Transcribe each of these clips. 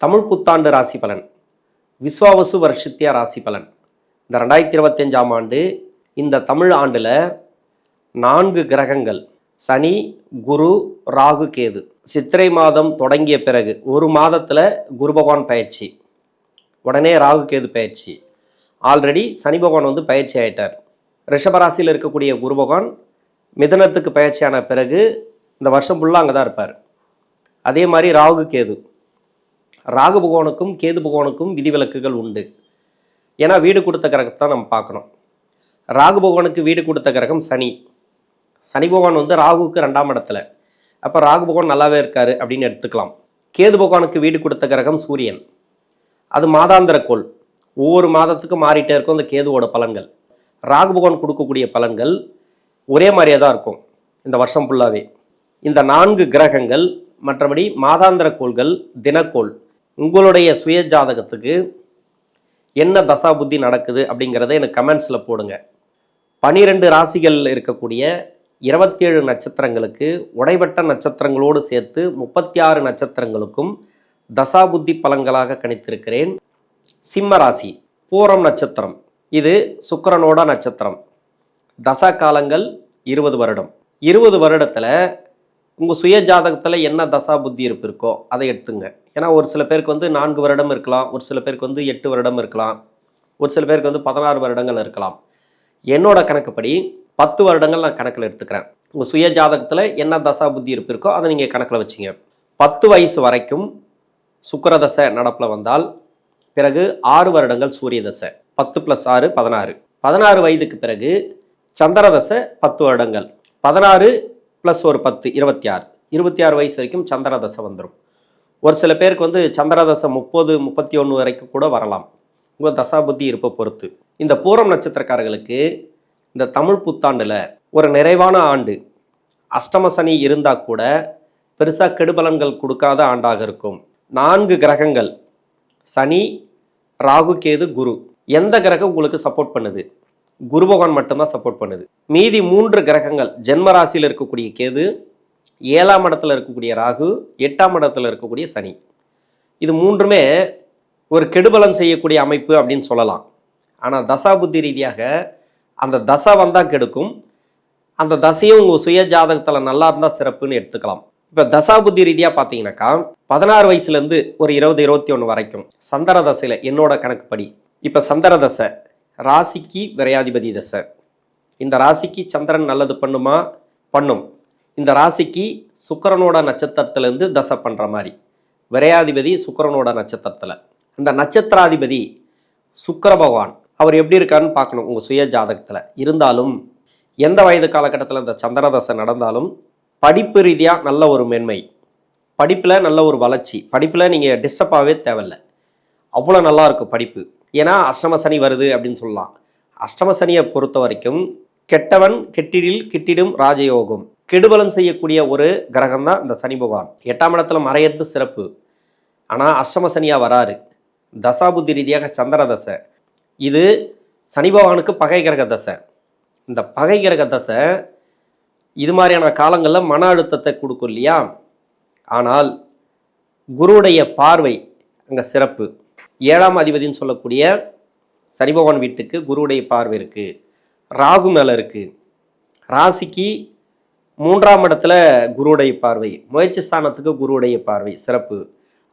தமிழ் புத்தாண்டு ராசி பலன், விஸ்வாவசு வருஷத்திய ராசி பலன். இந்த 2025ஆம் ஆண்டு இந்த தமிழ் ஆண்டில் 4 கிரகங்கள் சனி, குரு, ராகு, கேது சித்திரை மாதம் தொடங்கிய பிறகு ஒரு மாதத்தில் குரு பகவான் பயிற்சி, உடனே ராகு கேது பயிற்சி. ஆல்ரெடி சனி பகவான் பயிற்சி ஆயிட்டார். ரிஷபராசியில் இருக்கக்கூடிய குரு பகவான் மிதனத்துக்கு பயிற்சியான பிறகு இந்த வருஷம் ஃபுல்லாக அங்கே தான் இருப்பார். அதே மாதிரி ராகு கேது, ராகு பகவானுக்கும் கேது பகவானுக்கும் விதிவிலக்குகள் உண்டு. ஏன்னா வீடு கொடுத்த கிரகத்தை தான் நம்ம பார்க்கணும். ராகு பகவானுக்கு வீடு கொடுத்த கிரகம் சனி. சனி பகவான் ராகுவுக்கு 2ஆம் இடத்துல, அப்போ ராகு பகவான் நல்லாவே இருக்காரு அப்படின்னு எடுத்துக்கலாம். கேது பகவானுக்கு வீடு கொடுத்த கிரகம் சூரியன். அது மாதாந்திர கோள், ஒவ்வொரு மாதத்துக்கும் மாறிட்டே இருக்கும் அந்த கேதுவோட பலன்கள். ராகு பகவான் கொடுக்கக்கூடிய பலன்கள் ஒரே மாதிரியே தான் இருக்கும் இந்த வருஷம் ஃபுல்லாகவே. இந்த 4 கிரகங்கள் மற்றபடி மாதாந்திர கோள்கள், தினக்கோள், உங்களுடைய சுய ஜாதகத்துக்கு என்ன தசா புத்தி நடக்குது அப்படிங்கிறத எனக்கு கமெண்ட்ஸில் போடுங்க. 12 ராசிகள் இருக்கக்கூடிய 27 நட்சத்திரங்களுக்கு உடைபட்ட நட்சத்திரங்களோடு சேர்த்து 36 நட்சத்திரங்களுக்கும் தசா புத்தி பலன்களாக கணித்திருக்கிறேன். சிம்ம ராசி, பூரம் நட்சத்திரம், இது சுக்கிரனோட நட்சத்திரம். தசா காலங்கள் 20 வருடம். 20 வருடத்தில் உங்கள் சுய ஜாதகத்தில் என்ன தசா புத்தி இருப்பு இருக்கோ அதை எடுத்துங்க. ஏன்னா ஒரு சில பேருக்கு 4 வருடம் இருக்கலாம், ஒரு சில பேருக்கு 8 வருடம் இருக்கலாம், ஒரு சில பேருக்கு 16 வருடங்கள் இருக்கலாம். என்னோட கணக்குப்படி 10 வருடங்கள் நான் கணக்கில் எடுத்துக்கிறேன். உங்கள் சுய ஜாதகத்தில் என்ன தசா புத்தி இருப்பு இருக்கோ அதை நீங்கள் கணக்கில் வச்சிங்க. 10 வயசு வரைக்கும் சுக்கிர தசை நடப்பில் வந்தால் பிறகு 6 வருடங்கள் சூரிய தசை, 10 + 6 16. 16 வயதுக்கு பிறகு சந்திர தசை 10 வருடங்கள், 16 + ஒரு 10 26. 26 வயசு வரைக்கும் சந்திர தசை வந்துடும். ஒரு சில பேருக்கு சந்திர தசை 30 31 வரைக்கும் கூட வரலாம், உங்கள் தசா புத்தி இருப்பை பொறுத்து. இந்த பூரம் நட்சத்திரக்காரர்களுக்கு இந்த தமிழ் புத்தாண்டில் ஒரு நிறைவான ஆண்டு. அஷ்டம சனி இருந்தால் கூட பெருசாக கெடுபலன்கள் கொடுக்காத ஆண்டாக இருக்கும். 4 கிரகங்கள் சனி, ராகு, கேது, குரு. எந்த கிரகம் உங்களுக்கு சப்போர்ட் பண்ணுது? குரு பகவான் மட்டும்தான் சப்போர்ட் பண்ணுது. மீதி 3 கிரகங்கள் ஜென்ம ராசியில் இருக்கக்கூடிய கேது, 7ஆம் இடத்துல இருக்கக்கூடிய ராகு, 8ஆம் இடத்துல இருக்கக்கூடிய சனி, இது 3மே ஒரு கெடுபலன் செய்யக்கூடிய அமைப்பு அப்படின்னு சொல்லலாம். ஆனால் தசா புத்தி ரீதியாக அந்த தசை வந்தால் கெடுக்கும். அந்த தசையும் உங்கள் சுய ஜாதகத்தில் நல்லா இருந்தால் சிறப்புன்னு எடுத்துக்கலாம். இப்போ தசா புத்தி ரீதியாக பார்த்தீங்கன்னாக்கா 16 வயசுலேருந்து ஒரு 20 21 வரைக்கும் சந்திர தசையில் என்னோட கணக்குப்படி. இப்போ சந்திர தசை ராசிக்கு விரையாதிபதி தசை. இந்த ராசிக்கு சந்திரன் நல்லது பண்ணுமா? பண்ணும். இந்த ராசிக்கு சுக்கிரனோட நட்சத்திரத்திலேருந்து தசை பண்ணுற மாதிரி. விரையாதிபதி சுக்கிரனோட நட்சத்திரத்தில். அந்த நட்சத்திராதிபதி சுக்கிர பகவான் அவர் எப்படி இருக்காருன்னு பார்க்கணும் உங்கள் சுய ஜாதகத்தில். இருந்தாலும் எந்த வயது காலகட்டத்தில் இந்த சந்திர தசை நடந்தாலும் படிப்பு ரீதியாக நல்ல ஒரு மேன்மை, படிப்பில் நல்ல ஒரு வளர்ச்சி, படிப்பில் நீங்கள் டிஸ்டர்ப் ஆகவே தேவையில்லை, அவ்வளோ நல்லா இருக்கும் படிப்பு. ஏன்னா அஷ்டம சனி வருது அப்படின்னு சொல்லலாம். அஷ்டம சனியை பொறுத்த வரைக்கும் கெட்டவன் கெட்டிடில் கிட்டிடும் ராஜயோகம், கெடுபலன் செய்யக்கூடிய ஒரு கிரகம் தான் இந்த சனி பகவான். 8ஆம் இடத்துல மறையிறது சிறப்பு. ஆனால் அஷ்டம சனியாக வராரு. தசாபுத்தி ரீதியாக சந்திர தசை. இது சனி பகவானுக்கு பகை கிரக தசை. இந்த பகை கிரக தசை இது மாதிரியான காலங்களில் மன அழுத்தத்தை கொடுக்கும் இல்லையா? ஆனால் குருவுடைய பார்வை அங்கே சிறப்பு. 7ஆம் அதிபதினு சொல்லக்கூடிய சனி பகவான் வீட்டுக்கு குருவுடைய பார்வை இருக்குது, ராகு மேலே இருக்குது. ராசிக்கு 3ஆம் இடத்துல குருவுடைய பார்வை, முயற்சி ஸ்தானத்துக்கு குருவுடைய பார்வை சிறப்பு,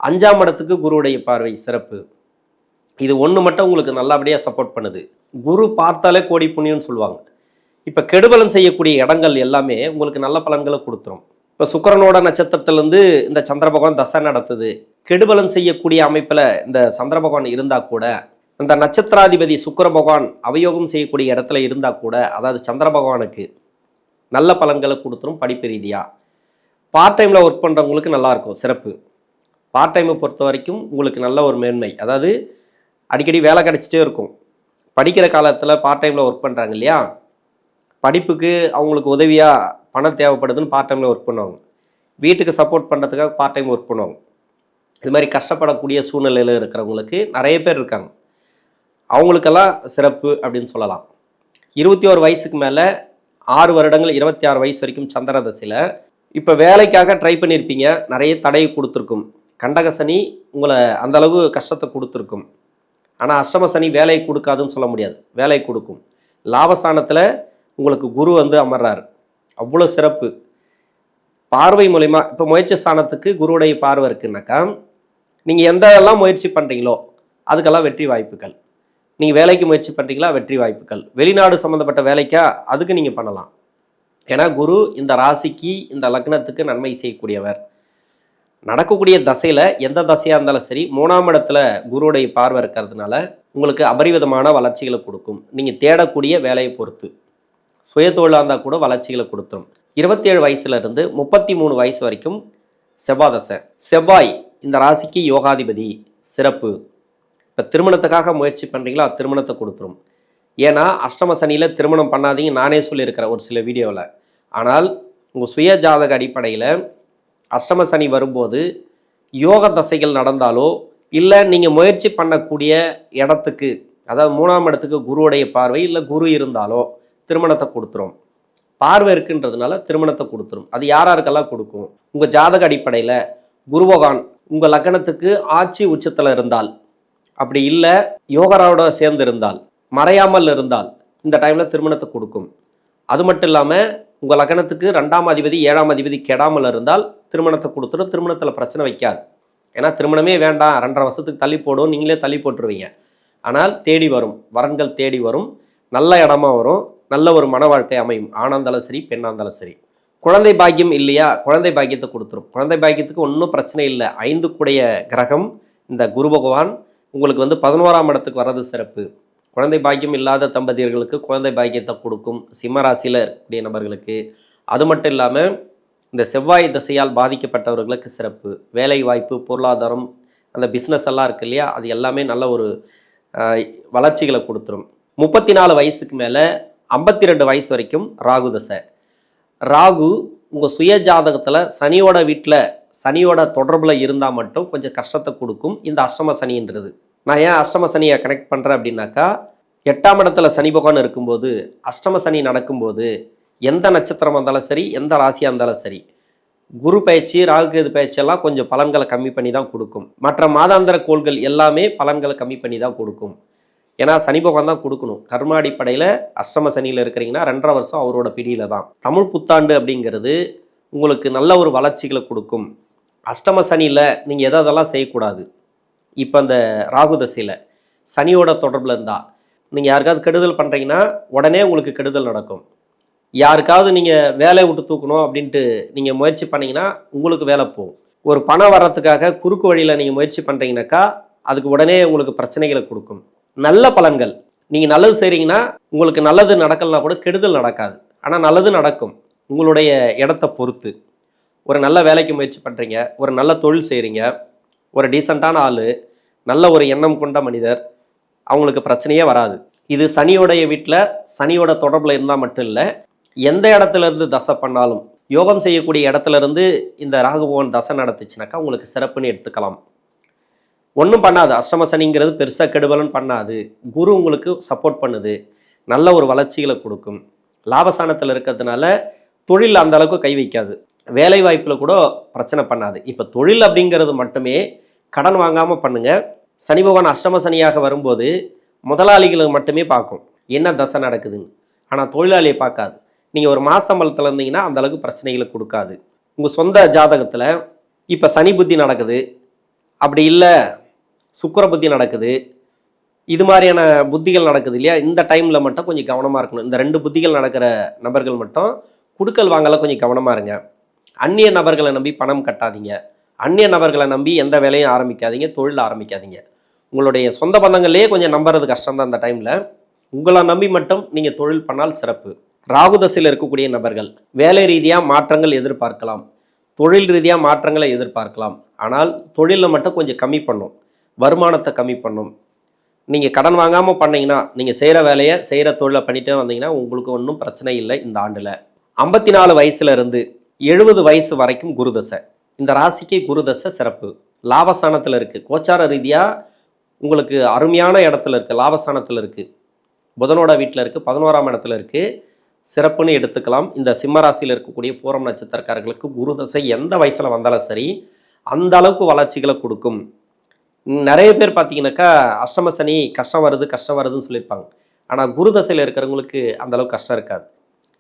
5ஆம் இடத்துக்கு குருவுடைய பார்வை சிறப்பு. இது ஒன்று மட்டும் உங்களுக்கு நல்லபடியாக சப்போர்ட் பண்ணுது. குரு பார்த்தாலே கோடி புண்ணியம்னு சொல்லுவாங்க. இப்போ கெடுபலன் செய்யக்கூடிய இடங்கள் எல்லாமே உங்களுக்கு நல்ல பலன்களை கொடுத்துரும். இப்போ சுக்கிரனோட நட்சத்திரத்திலேருந்து இந்த சந்திர பகவான் தசை நடத்துது. கெடுபலன் செய்யக்கூடிய அமைப்பில் இந்த சந்திர பகவான் இருந்தால் கூட, அந்த நட்சத்திராதிபதி சுக்கிர பகவான் அவயோகம் செய்யக்கூடிய இடத்துல இருந்தால் கூட, அதாவது சந்திர பகவானுக்கு நல்ல பலன்களை கொடுத்துரும். படிப்பு ரீதியாக பார்ட் டைமில் ஒர்க் பண்ணுறவங்களுக்கு நல்லாயிருக்கும், சிறப்பு. பார்ட் டைமை பொறுத்த வரைக்கும் உங்களுக்கு நல்ல ஒரு மேன்மை, அதாவது அடிக்கடி வேலை கிடச்சிட்டே இருக்கும். படிக்கிற காலத்தில் பார்ட் டைமில் ஒர்க் பண்ணுறாங்க இல்லையா, படிப்புக்கு அவங்களுக்கு உதவியாக பணம் தேவைப்படுதுன்னு பார்ட் டைமில் ஒர்க் பண்ணுவாங்க. வீட்டுக்கு சப்போர்ட் பண்ணுறதுக்காக பார்ட் டைம் ஒர்க் பண்ணுவாங்க. இது மாதிரி கஷ்டப்படக்கூடிய சூழ்நிலையில் இருக்கிறவங்களுக்கு நிறைய பேர் இருக்காங்க. அவங்களுக்கெல்லாம் சிறப்பு அப்படின்னு சொல்லலாம். 21 வயசுக்கு மேலே 6 வருடங்கள் 26 வயசு வரைக்கும் சந்திர தசையில் இப்போ வேலைக்காக ட்ரை பண்ணியிருப்பீங்க, நிறைய தடை கொடுத்துருக்கும். கண்டக சனி உங்களை அந்த அளவு கஷ்டத்தை கொடுத்துருக்கும். ஆனால் அஷ்டம சனி வேலை கொடுக்காதுன்னு சொல்ல முடியாது, வேலை கொடுக்கும். லாபஸ்தானத்தில் உங்களுக்கு குரு வந்து அமர்றாரு, அவ்வளோ சிறப்பு. பார்வை மூலயமா இப்போ முயற்சி ஸ்தானத்துக்கு குருவுடைய பார்வை இருக்குன்னாக்கா நீங்கள் எந்தெல்லாம் முயற்சி பண்ணுறீங்களோ அதுக்கெல்லாம் வெற்றி வாய்ப்புகள். நீங்கள் வேலைக்கு முயற்சி பண்ணுறீங்களா, வெற்றி வாய்ப்புகள். வெளிநாடு சம்மந்தப்பட்ட வேலைக்கா, அதுக்கு நீங்கள் பண்ணலாம். ஏன்னா குரு இந்த ராசிக்கு இந்த லக்னத்துக்கு நன்மை செய்யக்கூடியவர். நடக்கக்கூடிய தசையில் எந்த தசையாக இருந்தாலும் சரி 3ஆம் இடத்துல குருவுடைய பார்வை இருக்கிறதுனால உங்களுக்கு அபரிவிதமான வளர்ச்சிகளை கொடுக்கும். நீங்கள் தேடக்கூடிய வேலையை பொறுத்து சுய தொழிலாக இருந்தால் கூட வளர்ச்சிகளை கொடுத்துரும். 27 வயசுலேருந்து 33 வயசு வரைக்கும் செவ்வாய் தசை. செவ்வாய் இந்த ராசிக்கு யோகாதிபதி, சிறப்பு. இப்போ திருமணத்துக்காக முயற்சி பண்ணுறீங்களா, திருமணத்தை கொடுத்துரும். ஏன்னா அஷ்டம சனியில் திருமணம் பண்ணாதீங்க நானே சொல்லியிருக்கிறேன் ஒரு சில வீடியோவில். ஆனால் உங்கள் சுய ஜாதக அடிப்படையில் அஷ்டம சனி வரும்போது யோக தசைகள் நடந்தாலோ இல்லை நீங்கள் முயற்சி பண்ணக்கூடிய இடத்துக்கு, அதாவது 3ஆம் இடத்துக்கு குருவுடைய பார்வை இல்லை குரு இருந்தாலோ திருமணத்தை கொடுத்துரும். பார்வை இருக்குன்றதுனால திருமணத்தை கொடுத்துரும். அது யாராருக்கெல்லாம் கொடுக்கும்? உங்கள் ஜாதக அடிப்படையில் குரு பகவான் உங்கள் லக்னத்துக்கு ஆட்சி உச்சத்தில் இருந்தால், அப்படி இல்லை யோகராவோட சேர்ந்து இருந்தால், மறையாமல் இருந்தால் இந்த டைமில் திருமணத்தை கொடுக்கும். அது மட்டும் இல்லாமல் உங்கள் லக்னத்துக்கு 2ஆம் அதிபதி 7ஆம் அதிபதி கெடாமல் இருந்தால் திருமணத்தை கொடுத்துடும். திருமணத்தில் பிரச்சனை வைக்காது. ஏன்னா திருமணமே வேண்டாம் 2.5 வருஷத்துக்கு தள்ளி போடும், நீங்களே தள்ளி போட்டுருவீங்க. ஆனால் தேடி வரும், வரன்கள் தேடி வரும், நல்ல இடமா வரும், நல்ல ஒரு மன வாழ்க்கை அமையும். ஆனாந்தாலும் சரி, பெண்ணாந்தாலும் சரி. குழந்தை பாக்கியம் இல்லையா, குழந்தை பாக்கியத்தை கொடுத்துரும். குழந்தை பாக்கியத்துக்கு ஒன்றும் பிரச்சனை இல்லை. 5 கூடைய கிரகம் இந்த குரு பகவான் உங்களுக்கு வந்து 11ஆம் இடத்துக்கு வர்றது சிறப்பு. குழந்தை பாக்கியம் இல்லாத தம்பதியர்களுக்கு குழந்தை பாக்கியத்தை கொடுக்கும், சிம்ம ராசியில் இருக்கக்கூடிய நபர்களுக்கு. அது மட்டும் இல்லாமல் இந்த செவ்வாய் திசையால் பாதிக்கப்பட்டவர்களுக்கு சிறப்பு. வேலை வாய்ப்பு, பொருளாதாரம், அந்த பிஸ்னஸ் எல்லாம் இருக்கு இல்லையா, அது எல்லாமே நல்ல ஒரு வளர்ச்சிகளை கொடுத்துரும். 34 வயசுக்கு மேலே 52 வயசு வரைக்கும் ராகு தசை. ராகு உங்கள் சுய ஜாதகத்தில் சனியோட வீட்டில் சனியோட தொடர்பில் இருந்தால் மட்டும் கொஞ்சம் கஷ்டத்தை கொடுக்கும் இந்த அஷ்டம சனின்றது. நான் ஏன் அஷ்டம சனியை கனெக்ட் பண்ணுறேன் அப்படின்னாக்கா, 8ஆம் இடத்துல சனி பகவான் இருக்கும்போது அஷ்டம சனி நடக்கும்போது எந்த நட்சத்திரம் இருந்தாலும் சரி, எந்த ராசியாக இருந்தாலும் சரி, குரு பயிற்சி ராகு கேது பயிற்சியெல்லாம் கொஞ்சம் பலன்களை கம்மி பண்ணி தான் கொடுக்கும். மற்ற மாதாந்திர கோள்கள் எல்லாமே பலன்களை கம்மி பண்ணி தான் கொடுக்கும். ஏன்னா சனி பகவான் தான் கொடுக்கணும். கர்ம அடிப்படையில் அஷ்டம சனியில் இருக்கிறீங்கன்னா 2.5 வருஷம் அவரோட பிடியில் தான். தமிழ் புத்தாண்டு அப்படிங்கிறது உங்களுக்கு நல்ல ஒரு வளர்ச்சிகளை கொடுக்கும். அஷ்டம சனியில் நீங்கள் எதெல்லாம் செய்யக்கூடாது, இப்போ அந்த ராகு தசையில் சனியோட தொடர்பில் இருந்தால் நீங்கள் யாருக்காவது கெடுதல் பண்ணுறீங்கன்னா உடனே உங்களுக்கு கெடுதல் நடக்கும். யாருக்காவது நீங்கள் வேலையை விட்டு தூக்கணும் அப்படின்ட்டு நீங்கள் முயற்சி பண்ணிங்கன்னா உங்களுக்கு வேலை போகும். ஒரு பணம் வர்றதுக்காக குறுக்கு வழியில் நீங்கள் முயற்சி பண்ணுறீங்கனாக்கா அதுக்கு உடனே உங்களுக்கு பிரச்சனைகளை கொடுக்கும். நல்ல பலன்கள், நீங்கள் நல்லது செய்கிறீங்கன்னா உங்களுக்கு நல்லது நடக்கலனா கூட கெடுதல் நடக்காது, ஆனால் நல்லது நடக்கும். உங்களுடைய இடத்த பொறுத்து ஒரு நல்ல வேலைக்கு முயற்சி பண்ணுறீங்க, ஒரு நல்ல தொழில் செய்கிறீங்க, ஒரு டீசெண்டான ஆள், நல்ல ஒரு எண்ணம் கொண்ட மனிதர், அவங்களுக்கு பிரச்சனையே வராது. இது சனியோடைய வீட்டில் சனியோட தொடர்பில் இருந்தால் மட்டும் இல்லை, எந்த இடத்துல இருந்து தசை பண்ணாலும், யோகம் செய்யக்கூடிய இடத்துல இருந்து இந்த ராகுபவன் தசை நடத்துச்சுனாக்கா உங்களுக்கு சிறப்புன்னு எடுத்துக்கலாம். ஒன்றும் பண்ணாது, அஷ்டம சனிங்கிறது பெருசாக கெடுபலன் பண்ணாது. குரு உங்களுக்கு சப்போர்ட் பண்ணுது, நல்ல ஒரு வளர்ச்சிகளை கொடுக்கும். லாபஸ்தானத்தில் இருக்கிறதுனால தொழில் அந்த அளவுக்கு கை வைக்காது, வேலை வாய்ப்பில் கூட பிரச்சனை பண்ணாது. இப்போ தொழில் அப்படிங்கிறது மட்டுமே கடன் வாங்காமல் பண்ணுங்கள். சனி பகவான் அஷ்டம சனியாக வரும்போது முதலாளிகளை மட்டுமே பார்க்கும் என்ன தசை நடக்குதுன்னு, ஆனால் தொழிலாளியை பார்க்காது. நீங்கள் ஒரு மாசம்பளத்தில் இருந்தீங்கன்னா அந்த அளவுக்கு பிரச்சனைகளை கொடுக்காது. உங்கள் சொந்த ஜாதகத்தில் இப்போ சனி புத்தி நடக்குது, அப்படி இல்லை சுக்கிர புத்தி நடக்குது, இது மாதிரியான புத்திகள் நடக்குது இல்லையா, இந்த டைமில் மட்டும் கொஞ்சம் கவனமாக இருக்கணும். இந்த 2 புத்திகள் நடக்கிற நபர்கள் மட்டும் குடுக்கல் வாங்கல கொஞ்சம் கவனமாக இருங்க. அந்நிய நபர்களை நம்பி பணம் கட்டாதீங்க, அந்நிய நபர்களை நம்பி எந்த வேலையும் ஆரம்பிக்காதீங்க, தொழில் ஆரம்பிக்காதீங்க. உங்களுடைய சொந்த பந்தங்கள்லேயே கொஞ்சம் நம்புறது கஷ்டம் தான். அந்த டைமில் உங்களை நம்பி மட்டும் நீங்கள் தொழில் பண்ணால் சிறப்பு. ராகு தசையில் இருக்கக்கூடிய நபர்கள் வேலை ரீதியாக மாற்றங்கள் எதிர்பார்க்கலாம், தொழில் ரீதியாக மாற்றங்களை எதிர்பார்க்கலாம். ஆனால் தொழிலில் மட்டும் கொஞ்சம் கம்மி பண்ணும், வருமானத்தை கம்மி பண்ணும். நீங்கள் கடன் வாங்காமல் பண்ணிங்கன்னா, நீங்கள் செய்கிற வேலையை செய்கிற தொழிலை பண்ணிகிட்டே வந்தீங்கன்னா உங்களுக்கு ஒன்றும் பிரச்சனை இல்லை. இந்த ஆண்டில் 54 வயசுலேருந்து 70 வயசு வரைக்கும் குருதசை. இந்த ராசிக்கு குருதசை சிறப்பு. லாபஸ்தானத்தில் இருக்குது, கோச்சார ரீதியாக உங்களுக்கு அருமையான இடத்துல இருக்குது, லாபஸ்தானத்தில் இருக்குது, புதனோட வீட்டில் இருக்குது, 11ஆம் இடத்துல இருக்குது, சிறப்புன்னு எடுத்துக்கலாம். இந்த சிம்ம ராசியில் இருக்கக்கூடிய பூரம் நட்சத்திரக்காரர்களுக்கு குருதசை எந்த வயசில் வந்தாலும் சரி அந்த அளவுக்கு வளர்ச்சிகளை கொடுக்கும். நிறைய பேர் பார்த்தீங்கன்னாக்கா அஷ்டம சனி கஷ்டம் வருதுன்னு சொல்லியிருப்பாங்க. ஆனால் குரு தசையில் இருக்கிறவங்களுக்கு அந்த அளவுக்கு கஷ்டம் இருக்காது.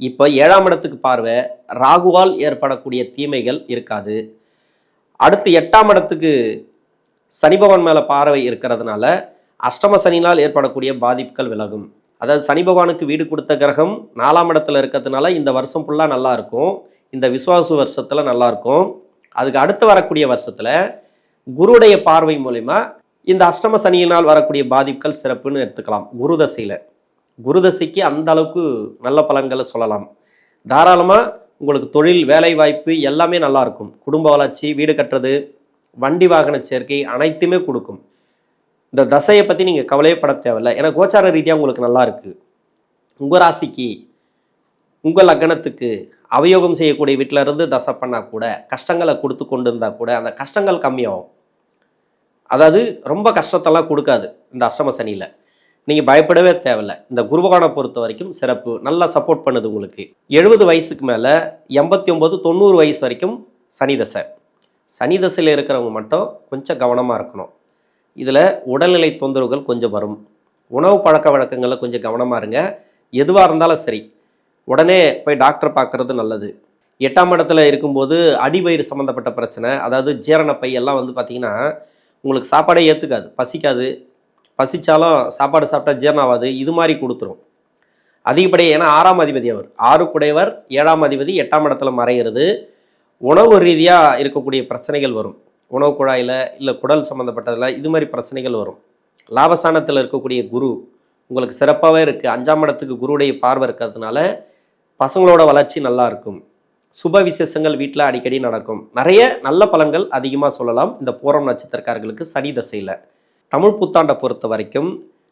இப்போ 7ஆம் இடத்துக்கு பார்வை, ராகுவால் ஏற்படக்கூடிய தீமைகள் இருக்காது. அடுத்து 8ஆம் இடத்துக்கு சனி பகவான் மேலே பார்வை இருக்கிறதுனால அஷ்டம சனினால் ஏற்படக்கூடிய பாதிப்புகள் விலகும். அதாவது சனி பகவானுக்கு வீடு கொடுத்த கிரகம் 4ஆம் இடத்துல இருக்கிறதுனால இந்த வருஷம் ஃபுல்லாக நல்லா இருக்கும். இந்த விஸ்வாசு வருஷத்தில் நல்லா இருக்கும். அதுக்கு அடுத்து வரக்கூடிய வருஷத்தில் குருடைய பார்வை மூலமா இந்த அஷ்டம சனியினால் வரக்கூடிய பாதிப்புகள் சிறப்புன்னு எடுத்துக்கலாம். குரு தசைக்கு அந்த அளவுக்கு நல்ல பலன்களை சொல்லலாம். தாராளமாக உங்களுக்கு தொழில், வேலை வாய்ப்பு எல்லாமே நல்லா இருக்கும். குடும்ப வளர்ச்சி, வீடு கட்டுறது, வண்டி வாகன சேர்க்கை அனைத்துமே கொடுக்கும். இந்த தசையை பற்றி நீங்கள் கவலையே பட தேவையில்லை. ஏன்னா கோச்சார ரீதியாக உங்களுக்கு நல்லா இருக்குது. உங்கள் ராசிக்கு, உங்கள் லக்னத்துக்கு அவயோகம் செய்யக்கூடிய வீட்டில் இருந்து தசை பண்ணால் கூட கஷ்டங்களை கொடுத்து கொண்டு இருந்தால் கூட அந்த கஷ்டங்கள் கம்மியாகும். அதாவது ரொம்ப கஷ்டத்தெல்லாம் கொடுக்காது இந்த அஷ்டம சனியில். நீங்கள் பயப்படவே தேவையில்லை. இந்த குருபகவானை பொறுத்த வரைக்கும் சிறப்பு, நல்லா சப்போர்ட் பண்ணுது உங்களுக்கு. 70 வயசுக்கு மேலே 89, 90 வயசு வரைக்கும் சனி தசை. சனி தசையில் இருக்கிறவங்க மட்டும் கொஞ்சம் கவனமாக இருக்கணும். இதில் உடல்நிலை தொந்தரவுகள் கொஞ்சம் வரும். உணவு பழக்க வழக்கங்களில் கொஞ்சம் கவனமாக இருங்க. எதுவாக இருந்தாலும் சரி, உடனே போய் டாக்டர் பார்க்குறது நல்லது. 8ஆம் இடத்துல இருக்கும்போது அடிவயிறு சம்மந்தப்பட்ட பிரச்சனை, அதாவது ஜீரணப்பை எல்லாம் பார்த்திங்கன்னா உங்களுக்கு சாப்பாடே ஏற்றுக்காது, பசிக்காது, பசிச்சாலும் சாப்பாடு சாப்பிட்டா ஜீரணம் ஆகாது, இது மாதிரி கொடுத்துரும். அதிகப்படியாக ஏன்னா 6ஆம் அதிபதி அவர், 6 குடையவர், 7ஆம் அதிபதி 8ஆம் இடத்துல மறைகிறது. உணவு ரீதியாக இருக்கக்கூடிய பிரச்சனைகள் வரும். உணவு குழாயில் இல்லை குடல் சம்மந்தப்பட்டதில் இது மாதிரி பிரச்சனைகள் வரும். லாபஸ்தானத்தில் இருக்கக்கூடிய குரு உங்களுக்கு சிறப்பாகவே இருக்குது. 5ஆம் இடத்துக்கு குருவுடைய பார்வை இருக்கிறதுனால பசங்களோட வளர்ச்சி நல்லா இருக்கும். சுப விசேஷங்கள் வீட்டில் அடிக்கடி நடக்கும். நிறைய நல்ல பலன்கள் அதிகமாக சொல்லலாம் இந்த பூரம் நட்சத்திரக்காரர்களுக்கு சனி தசையில். தமிழ் புத்தாண்டை பொறுத்த வரைக்கும்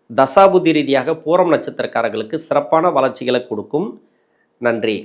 தசாபுத்தி ரீதியாக பூரம் நட்சத்திரக்காரர்களுக்கு சிறப்பான வளர்ச்சிகளை கொடுக்கும். நன்றி.